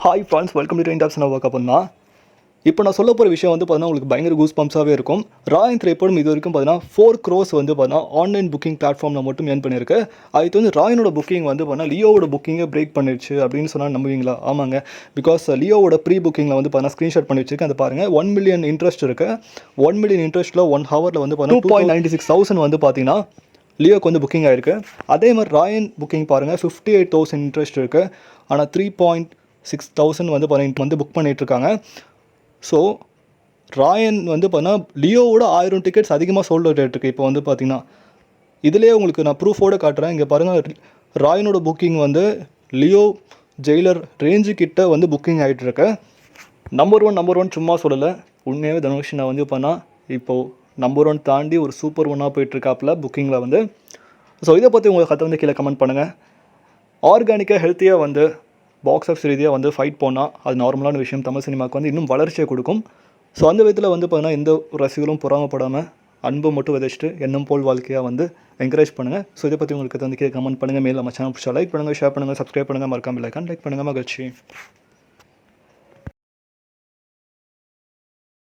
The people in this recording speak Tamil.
Hi friends, welcome to train tops. நான் ஒர்க் பண்ணா இப்போ நான் சொல்ல போகிற விஷயம் வந்து பார்த்தீங்கன்னா உங்களுக்கு பயங்கர கூஸ் பம்ப்ஸாகவே இருக்கும். ராயன் திரைப்படம் இது வரைக்கும் பார்த்தீங்கன்னா 4 crores வந்து பார்த்தீங்கன்னா ஆன்லைன் புக்கிங் பிளாட்ஃபார்மில் மட்டும் ஏர்ன் பண்ணியிருக்கு. அதுக்கு வந்து ராயனோட புக்கிங் வந்து பார்த்தீங்கன்னா லியோவோட புக்கிங்கை பிரேக் பண்ணிடுச்சு அப்படின்னு சொன்னால் நம்புவீங்களா? ஆமாங்க. பிகாஸ் லியோவோட ப்ரீ புக்கிங்கில் வந்து பார்த்தீங்கன்னா ஸ்க்ரீன்ஷாட் பண்ணி வச்சிருக்கேன். அதை பாருங்கள். 1 million இன்ட்ரெஸ்ட் இருக்குது. 1 million இன்ட்ரெஸ்ட்டில் 1 ஹவரில் வந்து பார்த்தீங்கன்னா 2.96,000 வந்து பார்த்தீங்கன்னா லியோக்கு வந்து புக்கிங் ஆகிருக்கு. அதே மாதிரி ராயன் புக்கிங் பாருங்கள், 58,000 இன்ட்ரெஸ்ட் இருக்குது. ஆனால் 3.6,000 வந்து பார்த்தீங்கன்னா வந்து புக் பண்ணிகிட்ருக்காங்க. ஸோ ராயன் வந்து பார்த்தீங்கன்னா லியோவோட 1000 டிக்கெட்ஸ் அதிகமாக சோல்ட் அவுட் ஆகிட்டுருக்கு. இப்போ வந்து பார்த்தீங்கன்னா இதிலே உங்களுக்கு நான் ப்ரூஃபோடு காட்டுறேன். இங்கே பாருங்கள், ராயனோட புக்கிங் வந்து லியோ ஜெயிலர் ரேஞ்சு கிட்ட வந்து புக்கிங் ஆகிட்டுருக்கு. நம்பர் ஒன் சும்மா சொல்லலை, உண்மையாகவே தனுஷ் நான் வந்து பார்த்தா இப்போது நம்பர் 1 தாண்டி ஒரு சூப்பர் 1ஆக போயிட்டுருக்காப்புல புக்கிங்கில் வந்து. ஸோ இதை பற்றி உங்கள் கதை வந்து கீழே கமெண்ட் பண்ணுங்கள். ஆர்கானிக்காக ஹெல்த்தியாக வந்து பாக்ஸ் ஆஃபீஸ் ரீதியாக வந்து ஃபைட் போனால் அது நார்மலான விஷயம். தமிழ் சினிமாவுக்கு வந்து இன்னும் வளர்ச்சியை கொடுக்கும். ஸோ அந்த விதத்தில் வந்து பார்த்தீங்கன்னா எந்த ரசிகர்களும் பொறாமப்படாமல் அன்பை மட்டும் விதைச்சிட்டு எண்ணம் போல் வாழ்க்கையாக வந்து என்கரேஜ் பண்ணுங்கள். ஸோ இதை பற்றி உங்களுக்கு வந்து கீழே கமெண்ட் பண்ணுங்கள். மேலே நம்ம சேனல் பிடிச்சா லைக் பண்ணுங்கள், ஷேர் பண்ணுங்கள், சப்ஸ்கிரைப் பண்ணுங்கள், மறக்காமல் லைக் பண்ணுங்கள். மகிழ்ச்சி.